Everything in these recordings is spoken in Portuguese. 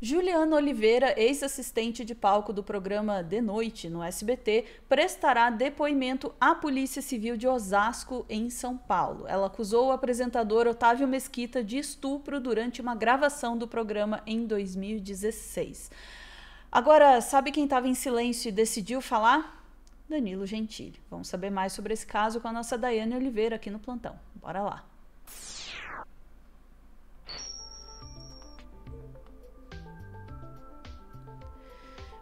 Juliana Oliveira, ex-assistente de palco do programa De Noite, no SBT, prestará depoimento à Polícia Civil de Osasco, em São Paulo. Ela acusou o apresentador Otávio Mesquita de estupro durante uma gravação do programa em 2016. Agora, sabe quem estava em silêncio e decidiu falar? Danilo Gentili. Vamos saber mais sobre esse caso com a nossa Daiane Oliveira aqui no plantão. Bora lá.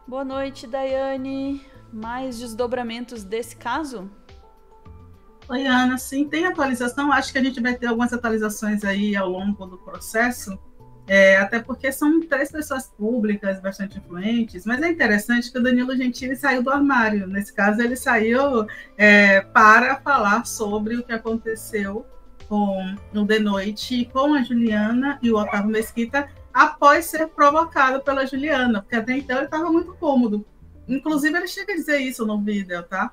Boa noite, Daiane. Mais desdobramentos desse caso? Oi, Ana. Sim, tem atualização. Acho que a gente vai ter algumas atualizações aí ao longo do processo, até porque são 3 pessoas públicas bastante influentes, mas é interessante que o Danilo Gentili saiu do armário. Nesse caso, ele saiu para falar sobre o que aconteceu com o De Noite, com a Juliana e o Otávio Mesquita, após ser provocado pela Juliana, porque até então ele estava muito cômodo. Inclusive, ele chega a dizer isso no vídeo, tá?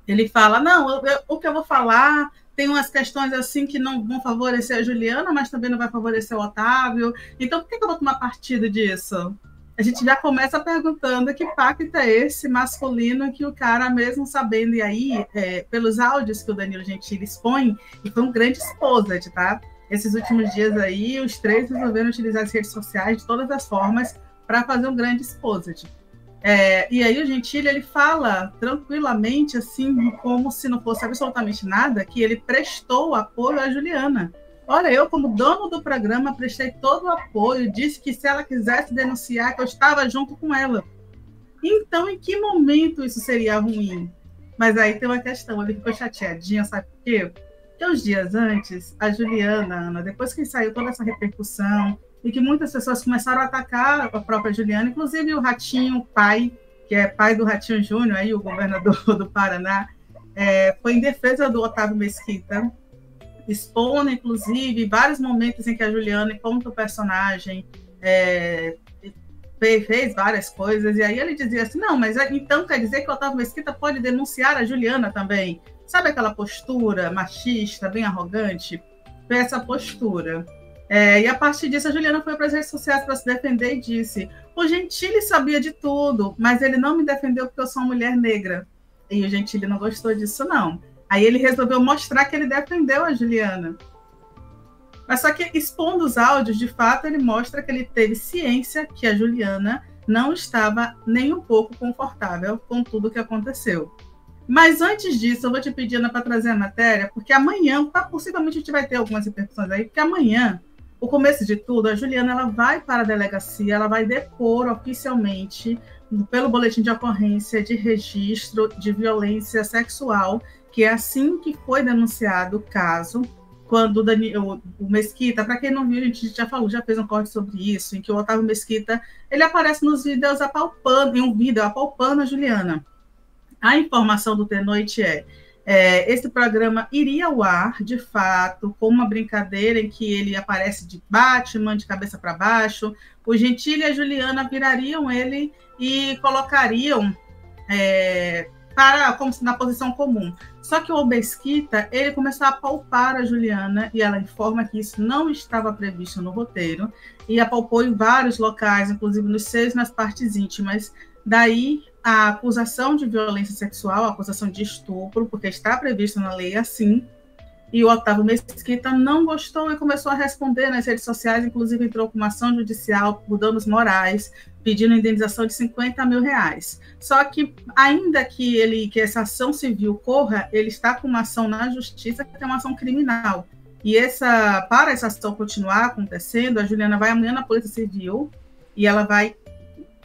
Ele fala, não, o que eu vou falar tem umas questões assim que não vão favorecer a Juliana, mas também não vai favorecer o Otávio. Então, por que eu vou tomar partido disso? A gente já começa perguntando que pacto é esse masculino que o cara, mesmo sabendo, e aí, pelos áudios que o Danilo Gentili expõe, e foi um grande exposit, tá? Esses últimos dias aí, os 3 resolveram utilizar as redes sociais de todas as formas para fazer um grande exposit. E aí o Gentili, ele fala tranquilamente, assim, como se não fosse absolutamente nada, que ele prestou apoio à Juliana. Olha, eu, como dono do programa, prestei todo o apoio, disse que se ela quisesse denunciar, que eu estava junto com ela. Então, em que momento isso seria ruim? Mas aí tem uma questão, ele ficou chateadinho, sabe por quê? Porque uns dias antes, a Juliana, Ana, depois que saiu toda essa repercussão, e que muitas pessoas começaram a atacar a própria Juliana, inclusive o Ratinho, pai, que é pai do Ratinho Júnior, aí, o governador do Paraná, foi em defesa do Otávio Mesquita, expondo, inclusive, vários momentos em que a Juliana, enquanto o personagem, fez várias coisas, e aí ele dizia assim, não, mas então quer dizer que o Otávio Mesquita pode denunciar a Juliana também? Sabe aquela postura machista, bem arrogante? Foi essa postura. E a partir disso, a Juliana foi para as redes sociais para se defender e disse, o Gentili sabia de tudo, mas ele não me defendeu porque eu sou uma mulher negra. E o Gentili não gostou disso, não. Aí ele resolveu mostrar que ele defendeu a Juliana. Mas só que, expondo os áudios, de fato, ele mostra que ele teve ciência que a Juliana não estava nem um pouco confortável com tudo o que aconteceu. Mas antes disso, eu vou te pedir, Ana, para trazer a matéria, porque amanhã, possivelmente a gente vai ter algumas repercussões aí, porque amanhã, o começo de tudo, a Juliana, ela vai para a delegacia, ela vai depor oficialmente pelo boletim de ocorrência de registro de violência sexual, que é assim que foi denunciado o caso, quando o Mesquita, para quem não viu, a gente já falou, já fez um corte sobre isso, em que o Otávio Mesquita, ele aparece nos vídeos apalpando, em um vídeo apalpando a Juliana. A informação do De Noite esse programa iria ao ar, de fato, com uma brincadeira em que ele aparece de Batman, de cabeça para baixo. O Gentili e a Juliana virariam ele e colocariam como se na posição comum. Só que o Mesquita, ele começou a apalpar a Juliana e ela informa que isso não estava previsto no roteiro e apalpou em vários locais, inclusive nos seios, nas partes íntimas. Daí a acusação de violência sexual, a acusação de estupro, porque está previsto na lei assim, e o Otávio Mesquita não gostou e começou a responder nas redes sociais, inclusive entrou com uma ação judicial por danos morais, pedindo indenização de R$50 mil. Só que, ainda que essa ação civil corra, ele está com uma ação na justiça, que é uma ação criminal. E para essa ação continuar acontecendo, a Juliana vai amanhã na Polícia Civil e ela vai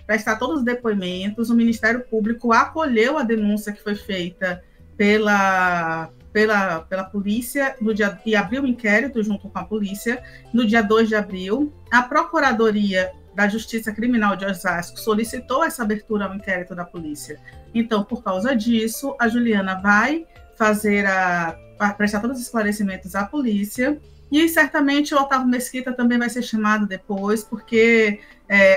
prestar todos os depoimentos. O Ministério Público acolheu a denúncia que foi feita pela polícia e abriu um inquérito junto com a polícia no dia 2 de abril. A Procuradoria da Justiça Criminal de Osasco solicitou essa abertura ao inquérito da polícia. Então, por causa disso, a Juliana vai prestar todos os esclarecimentos à polícia. E certamente o Otávio Mesquita também vai ser chamado depois, porque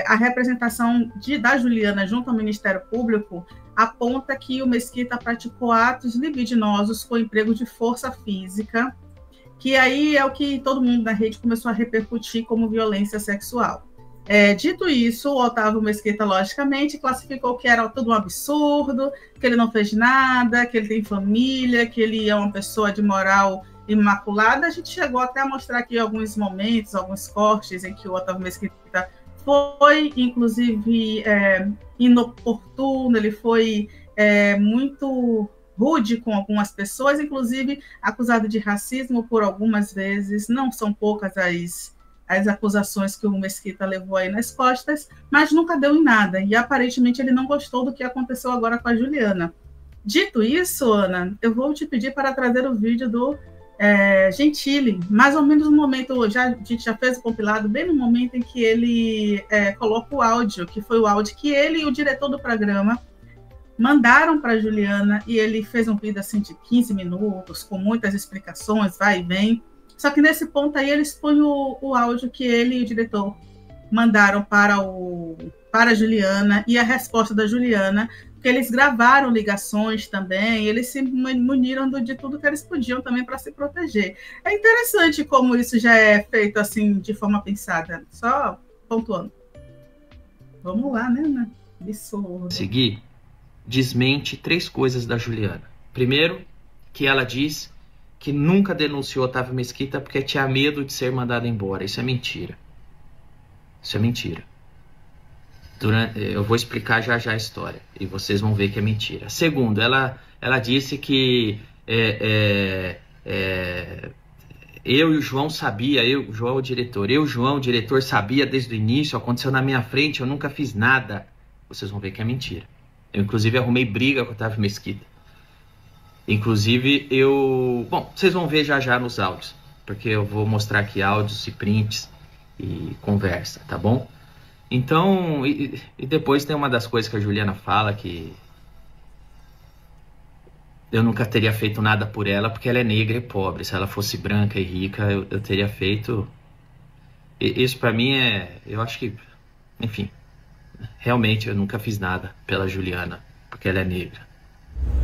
a representação da Juliana junto ao Ministério Público aponta que o Mesquita praticou atos libidinosos com emprego de força física, que aí é o que todo mundo da rede começou a repercutir como violência sexual. Dito isso, o Otávio Mesquita, logicamente, classificou que era tudo um absurdo, que ele não fez nada, que ele tem família, que ele é uma pessoa de moral imaculada. A gente chegou até a mostrar aqui alguns momentos, alguns cortes em que o Otávio Mesquita foi, inclusive, inoportuno, ele foi muito rude com algumas pessoas, inclusive acusado de racismo por algumas vezes. Não são poucas as acusações que o Mesquita levou aí nas costas, mas nunca deu em nada. E aparentemente ele não gostou do que aconteceu agora com a Juliana. Dito isso, Ana, eu vou te pedir para trazer o vídeo do Gentili, mais ou menos no momento, a gente já fez o compilado, bem no momento em que ele coloca o áudio, que foi o áudio que ele e o diretor do programa mandaram para a Juliana, e ele fez um vídeo assim de 15 minutos, com muitas explicações, vai e vem. Só que nesse ponto aí eles põem o áudio que ele e o diretor mandaram para a Juliana, e a resposta da Juliana, porque eles gravaram ligações também, eles se muniram de tudo que eles podiam também para se proteger. É interessante como isso já é feito assim, de forma pensada. Só pontuando. Vamos lá, né, Ana? Absurdo. Seguir, desmente 3 coisas da Juliana. Primeiro, que ela diz que nunca denunciou Otávio Mesquita porque tinha medo de ser mandada embora. Isso é mentira. Isso é mentira. Eu vou explicar já a história e vocês vão ver que é mentira. Segundo, ela disse que eu e o João sabia, o João o diretor, eu e o João o diretor sabia desde o início, aconteceu na minha frente, eu nunca fiz nada. Vocês vão ver que é mentira. Eu inclusive arrumei briga com o Otávio Mesquita. Inclusive bom, vocês vão ver já nos áudios, porque eu vou mostrar aqui áudios e prints e conversa, tá bom? Então, e depois tem uma das coisas que a Juliana fala, que eu nunca teria feito nada por ela, porque ela é negra e pobre. Se ela fosse branca e rica, eu teria feito. Isso pra mim eu acho que, enfim, realmente eu nunca fiz nada pela Juliana, porque ela é negra.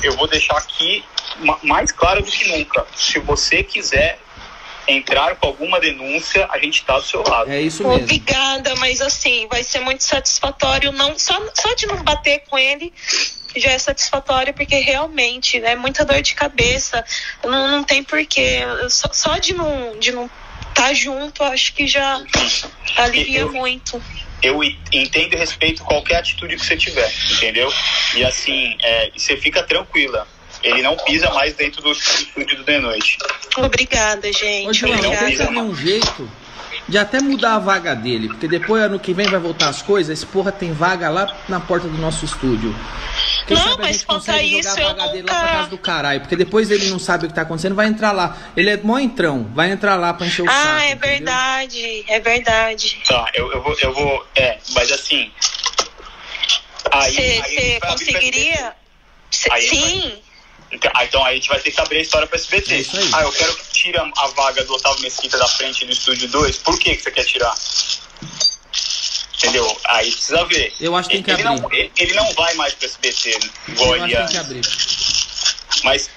Eu vou deixar aqui mais claro do que nunca. Se você quiser entrar com alguma denúncia, a gente tá do seu lado. É isso mesmo. Obrigada, mas assim, vai ser muito satisfatório, não só de não bater com ele, já é satisfatório, porque realmente é muita dor de cabeça, não tem porquê. Só de não estar junto, acho que já alivia muito. Eu entendo e respeito qualquer atitude que você tiver, entendeu? E assim, você fica tranquila. Ele não pisa mais dentro do estúdio do De Noite. Obrigada, gente. Ô, João, obrigada. Tem um jeito de até mudar a vaga dele, porque depois, ano que vem, vai voltar as coisas. Esse porra tem vaga lá na porta do nosso estúdio. Quem não, sabe a mas gente contra consegue isso jogar a vaga dele lá pra casa do caralho, porque depois ele não sabe o que tá acontecendo, vai entrar lá. Ele é mó entrão, vai entrar lá pra encher o saco. É verdade, entendeu? É verdade. Tá, eu vou, mas assim... Você conseguiria? Sim. Então aí a gente vai ter que abrir a história para SBT. É isso aí. Eu quero que tire a vaga do Otávio Mesquita da frente do Estúdio 2. Por que você quer tirar? Entendeu? Aí precisa ver. Eu acho que tem que abrir. Ele não vai mais para SBT, igual ele tem que abrir. Mas...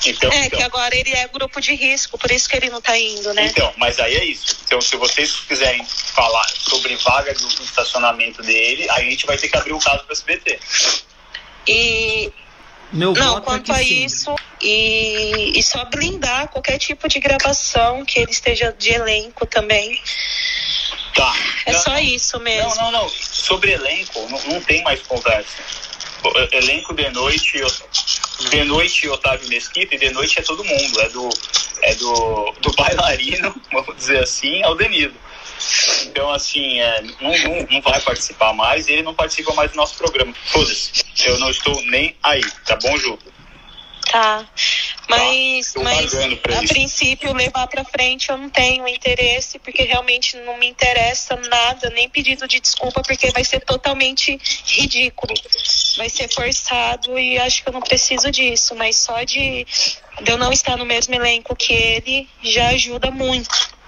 Então, que agora ele é grupo de risco, por isso que ele não tá indo, né? Então, mas aí é isso. Então, se vocês quiserem falar sobre vaga do estacionamento dele, aí a gente vai ter que abrir o caso para SBT. Meu não, voto quanto é que a sim. isso, e só blindar qualquer tipo de gravação que ele esteja de elenco também. Tá. Só isso mesmo. Não. Sobre elenco, não tem mais conversa. Elenco De Noite e Otávio Mesquita, e De Noite é todo mundo. É do bailarino, vamos dizer assim, ao Danilo. Então, assim, não vai participar mais, e ele não participa mais do nosso programa. Foda-se, eu não estou nem aí, tá bom, Ju? Tá, mas a isso. princípio, levar pra frente eu não tenho interesse, porque realmente não me interessa nada, nem pedido de desculpa, porque vai ser totalmente ridículo, vai ser forçado, e acho que eu não preciso disso, mas só de eu não estar no mesmo elenco que ele, já ajuda muito.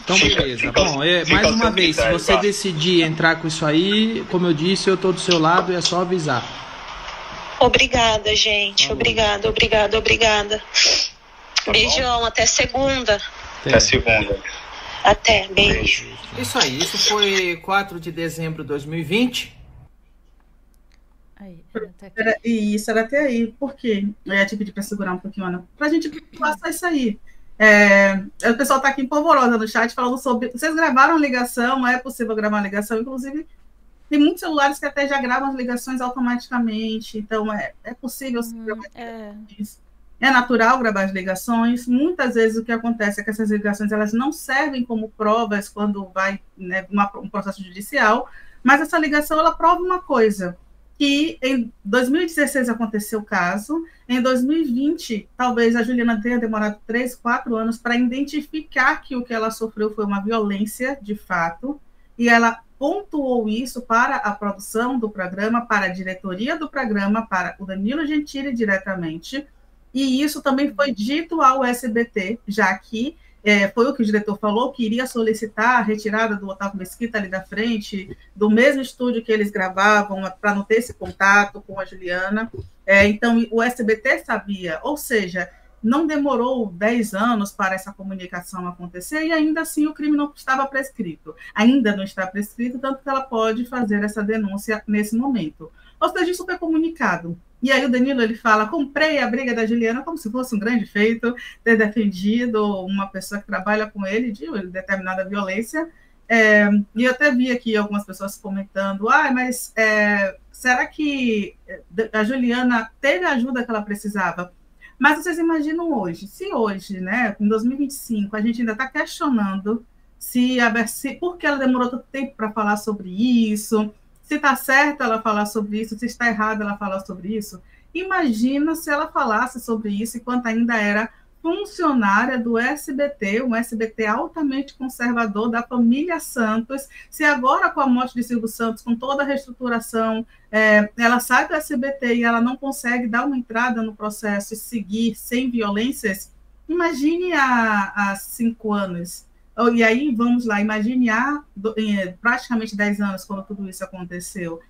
Então beleza, bom, mais uma vez, se você decidir entrar com isso aí, como eu disse, eu tô do seu lado e é só avisar. Obrigada, gente, Tá obrigada. Tá Beijão, até segunda. Até segunda. Até, beijo. Isso aí, isso foi 4 de dezembro de 2020. Aí, Isso era até aí. Por quê? Eu ia te pedir para segurar um pouquinho, Ana, para a gente passar isso aí. O pessoal está aqui em polvorosa no chat falando sobre. Vocês gravaram ligação? É possível gravar uma ligação? Inclusive, tem muitos celulares que até já gravam as ligações automaticamente. Então, é possível gravar ligações. É natural gravar as ligações. Muitas vezes o que acontece é que essas ligações elas não servem como provas quando vai, né, um processo judicial, mas essa ligação ela prova uma coisa, que em 2016 aconteceu o caso, em 2020, talvez a Juliana tenha demorado 3, 4 anos para identificar que o que ela sofreu foi uma violência, de fato, e ela pontuou isso para a produção do programa, para a diretoria do programa, para o Danilo Gentili diretamente, e isso também foi dito ao SBT, já que foi o que o diretor falou, que iria solicitar a retirada do Otávio Mesquita ali da frente, do mesmo estúdio que eles gravavam, para não ter esse contato com a Juliana. Então, o SBT sabia, ou seja, não demorou 10 anos para essa comunicação acontecer, e ainda assim o crime não estava prescrito. Ainda não está prescrito, tanto que ela pode fazer essa denúncia nesse momento. Ou seja, isso foi comunicado. E aí o Danilo, ele fala, comprei a briga da Juliana como se fosse um grande feito, ter defendido uma pessoa que trabalha com ele de determinada violência. E eu até vi aqui algumas pessoas comentando, mas será que a Juliana teve a ajuda que ela precisava? Mas vocês imaginam hoje, se hoje, né, em 2025, a gente ainda está questionando por que ela demorou tanto tempo para falar sobre isso, se está certo ela falar sobre isso, se está errado ela falar sobre isso. Imagina se ela falasse sobre isso enquanto ainda era funcionária do SBT, um SBT altamente conservador da família Santos, se agora com a morte de Silvio Santos, com toda a reestruturação, ela sai do SBT e ela não consegue dar uma entrada no processo e seguir sem violências, imagine há 5 anos. E aí, vamos lá, imagine há praticamente 10 anos, quando tudo isso aconteceu.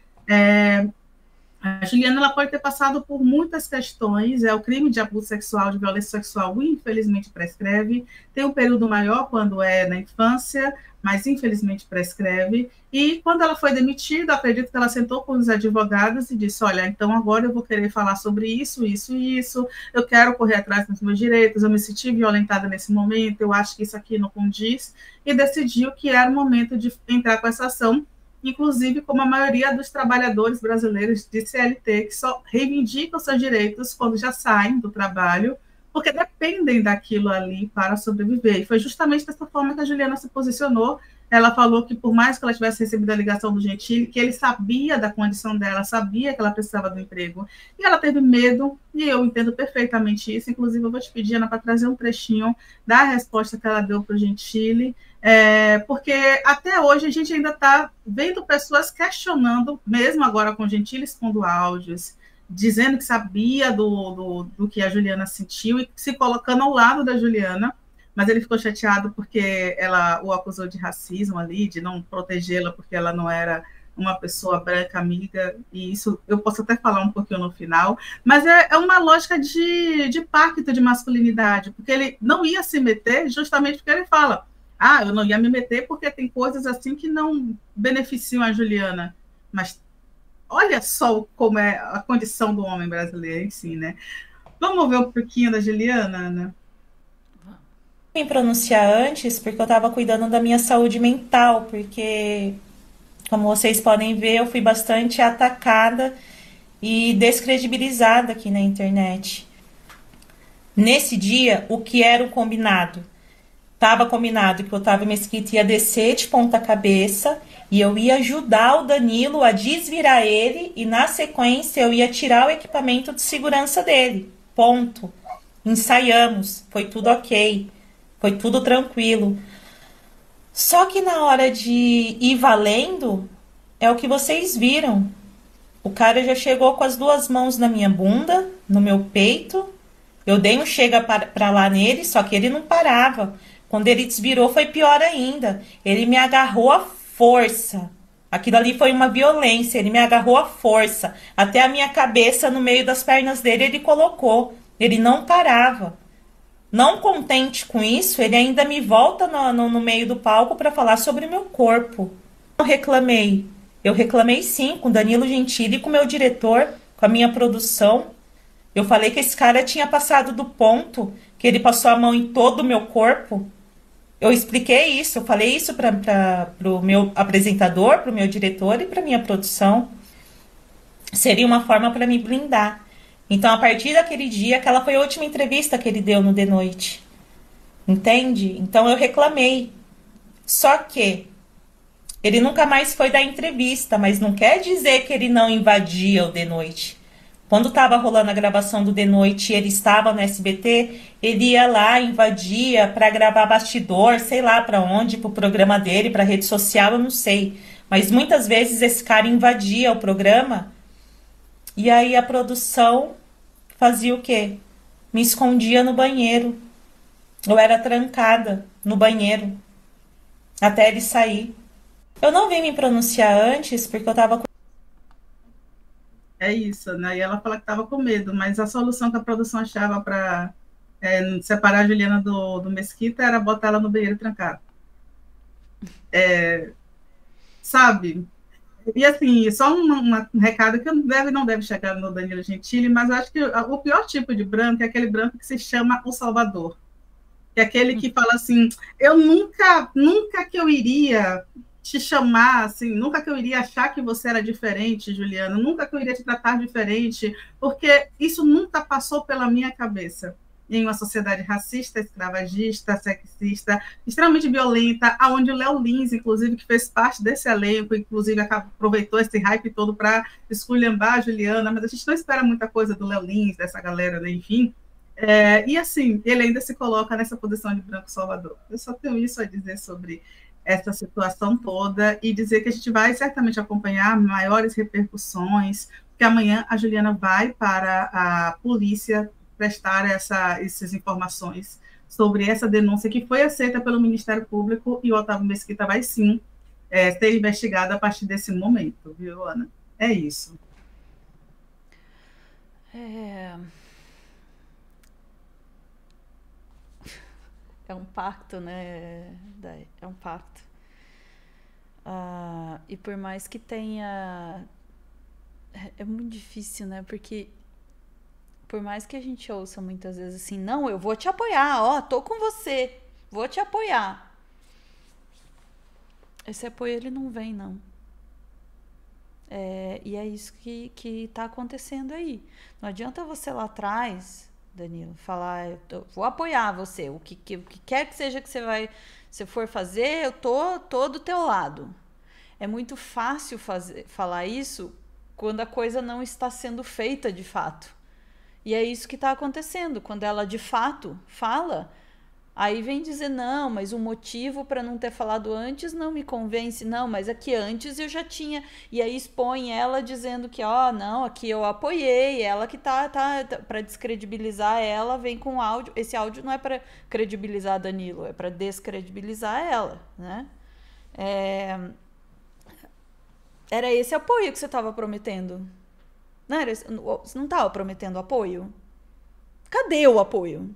A Juliana ela pode ter passado por muitas questões, o crime de abuso sexual, de violência sexual, infelizmente prescreve, tem um período maior quando é na infância, mas infelizmente prescreve, e quando ela foi demitida, acredito que ela sentou com os advogados e disse, olha, então agora eu vou querer falar sobre isso, isso e isso, eu quero correr atrás dos meus direitos, eu me senti violentada nesse momento, eu acho que isso aqui não condiz, e decidiu que era o momento de entrar com essa ação, inclusive como a maioria dos trabalhadores brasileiros de CLT, que só reivindicam seus direitos quando já saem do trabalho, porque dependem daquilo ali para sobreviver. E foi justamente dessa forma que a Juliana se posicionou. Ela falou que, por mais que ela tivesse recebido a ligação do Gentili, que ele sabia da condição dela, sabia que ela precisava do emprego, e ela teve medo, e eu entendo perfeitamente isso. Inclusive, eu vou te pedir, Ana, para trazer um trechinho da resposta que ela deu para o Gentili, porque até hoje a gente ainda está vendo pessoas questionando, mesmo agora com o Gentili expondo áudios, dizendo que sabia do que a Juliana sentiu e se colocando ao lado da Juliana, mas ele ficou chateado porque ela o acusou de racismo ali, de não protegê-la porque ela não era uma pessoa branca amiga, e isso eu posso até falar um pouquinho no final, mas é uma lógica de pacto de masculinidade, porque ele não ia se meter justamente porque ele fala, eu não ia me meter porque tem coisas assim que não beneficiam a Juliana, mas olha só como é a condição do homem brasileiro em si, né? Vamos ver um pouquinho da Juliana, Ana? Me pronunciar antes porque eu estava cuidando da minha saúde mental, porque, como vocês podem ver, eu fui bastante atacada e descredibilizada aqui na internet. Nesse dia, o que era o combinado? Estava combinado que o Otávio Mesquita ia descer de ponta cabeça e eu ia ajudar o Danilo a desvirar ele e, na sequência, eu ia tirar o equipamento de segurança dele. Ponto. Ensaiamos. Foi tudo ok. Foi tudo tranquilo. Só que na hora de ir valendo, é o que vocês viram. O cara já chegou com as 2 mãos na minha bunda, no meu peito. Eu dei um chega para lá nele, só que ele não parava. Quando ele desvirou, foi pior ainda. Ele me agarrou à força. Aquilo ali foi uma violência. Ele me agarrou à força. Até a minha cabeça no meio das pernas dele ele colocou. Ele não parava. Não contente com isso, ele ainda me volta no meio do palco para falar sobre o meu corpo. Eu reclamei. Eu reclamei sim com Danilo Gentili, com o meu diretor, com a minha produção. Eu falei que esse cara tinha passado do ponto, que ele passou a mão em todo o meu corpo. Eu expliquei isso, eu falei isso para o meu apresentador, para o meu diretor e para minha produção. Seria uma forma para me blindar. Então, a partir daquele dia, aquela foi a última entrevista que ele deu no The Noite. Entende? Então, eu reclamei. Só que ele nunca mais foi dar entrevista, mas não quer dizer que ele não invadia o The Noite. Quando estava rolando a gravação do The Noite e ele estava no SBT, ele ia lá, invadia para gravar bastidor, sei lá para onde, para o programa dele, para a rede social, eu não sei. Mas muitas vezes esse cara invadia o programa e aí a produção fazia o quê? Me escondia no banheiro. Eu era trancada no banheiro até ele sair. Eu não vim me pronunciar antes porque eu estava com... É isso, né? E ela fala que estava com medo, mas a solução que a produção achava para separar a Juliana do Mesquita era botar ela no banheiro trancado. Sabe? E assim, só um recado que não deve chegar no Danilo Gentili, mas eu acho que o pior tipo de branco é aquele branco que se chama o Salvador. Que é aquele que fala assim, eu nunca que eu iria te chamar, assim, nunca que eu iria achar que você era diferente, Juliana, nunca que eu iria te tratar diferente, porque isso nunca passou pela minha cabeça. Em uma sociedade racista, escravagista, sexista, extremamente violenta, onde o Léo Lins, inclusive, que fez parte desse elenco, inclusive aproveitou esse hype todo para esculhambar a Juliana, mas a gente não espera muita coisa do Léo Lins, dessa galera, né? Enfim. E assim, ele ainda se coloca nessa posição de branco salvador. Eu só tenho isso a dizer sobre essa situação toda e dizer que a gente vai certamente acompanhar maiores repercussões, porque amanhã a Juliana vai para a polícia prestar essas informações sobre essa denúncia que foi aceita pelo Ministério Público e o Otávio Mesquita vai sim ser investigado a partir desse momento, viu, Ana? É isso. É um pacto, né, Day? É um pacto. E por mais que tenha... É muito difícil, né? Porque por mais que a gente ouça muitas vezes assim, não, eu vou te apoiar, ó, tô com você, vou te apoiar. Esse apoio, ele não vem, não. E é isso que tá acontecendo aí. Não adianta você lá atrás, Danilo, falar, vou apoiar você, o que quer que seja que você for fazer, eu tô do teu lado. É muito fácil falar isso quando a coisa não está sendo feita de fato. E é isso que está acontecendo. Quando ela de fato fala, aí vem dizer, não, mas o motivo para não ter falado antes não me convence. Não, mas aqui antes eu já tinha. E aí expõe ela dizendo que, não, aqui eu apoiei, ela que tá para descredibilizar ela, vem com áudio. Esse áudio não é para credibilizar Danilo, é para descredibilizar ela, né? Era esse apoio que você estava prometendo. Você não estava prometendo apoio? Cadê o apoio?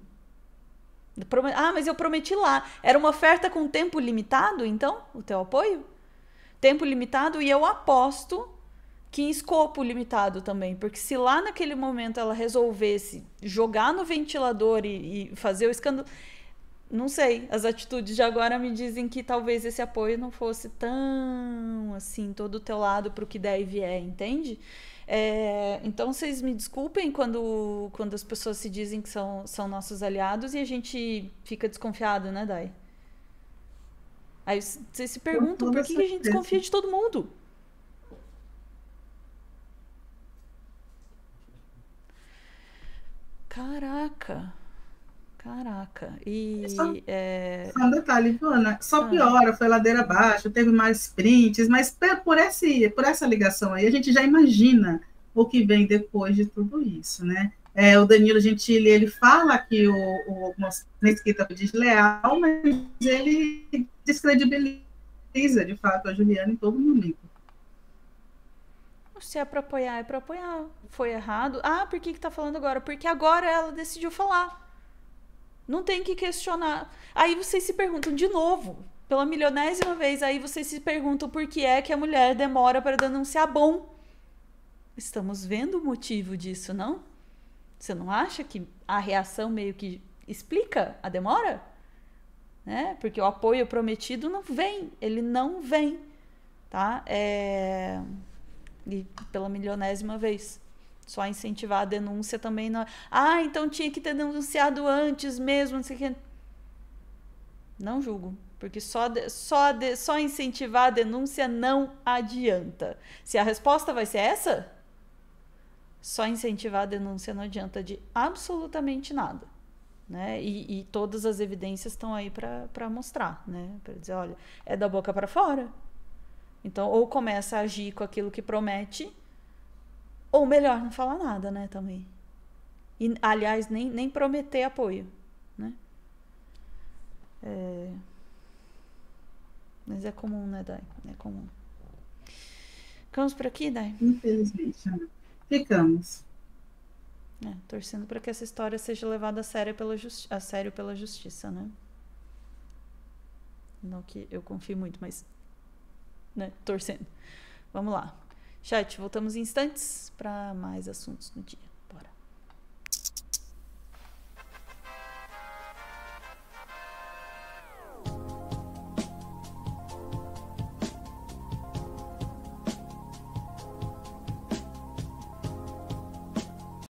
Mas eu prometi lá. Era uma oferta com tempo limitado, então? O teu apoio? Tempo limitado, e eu aposto que em escopo limitado também. Porque se lá naquele momento ela resolvesse jogar no ventilador e fazer o escândalo... Não sei, as atitudes de agora me dizem que talvez esse apoio não fosse tão, assim, todo o teu lado pro que der e vier, entende? Então, vocês me desculpem quando as pessoas se dizem que são nossos aliados e a gente fica desconfiado, né, Day? Aí vocês se perguntam por que a gente desconfia de todo mundo? Caraca. E só um detalhe, Ana, só piora, foi ladeira abaixo, teve mais prints, mas por essa ligação aí, a gente já imagina o que vem depois de tudo isso, né? O Danilo Gentili, ele fala que o Mesquita foi desleal, mas ele descredibiliza, de fato, a Juliana em todo momento. Se é para apoiar, é para apoiar. Foi errado? Por que tá falando agora? Porque agora ela decidiu falar. Não tem que questionar. Aí vocês se perguntam de novo, pela milionésima vez, aí vocês se perguntam por que é que a mulher demora para denunciar. Bom, estamos vendo o motivo disso, não? Você não acha que a reação meio que explica a demora? Né? Porque o apoio prometido não vem, ele não vem, tá? E pela milionésima vez. Só incentivar a denúncia também não. Então tinha que ter denunciado antes mesmo, não sei o que. Não julgo, porque só incentivar a denúncia não adianta. Se a resposta vai ser essa, só incentivar a denúncia não adianta de absolutamente nada, né? E todas as evidências estão aí para mostrar, né? Para dizer, olha, é da boca para fora. Então, ou começa a agir com aquilo que promete, ou melhor, não falar nada, né, também. E, aliás, nem prometer apoio, né? Mas é comum, né, Dai? É comum. Ficamos por aqui, Dai? Infelizmente, Ana. Ficamos. Torcendo para que essa história seja levada a sério pela justiça, né? Não que eu confie muito, mas... né, torcendo. Vamos lá. Chat, voltamos em instantes para mais assuntos no dia.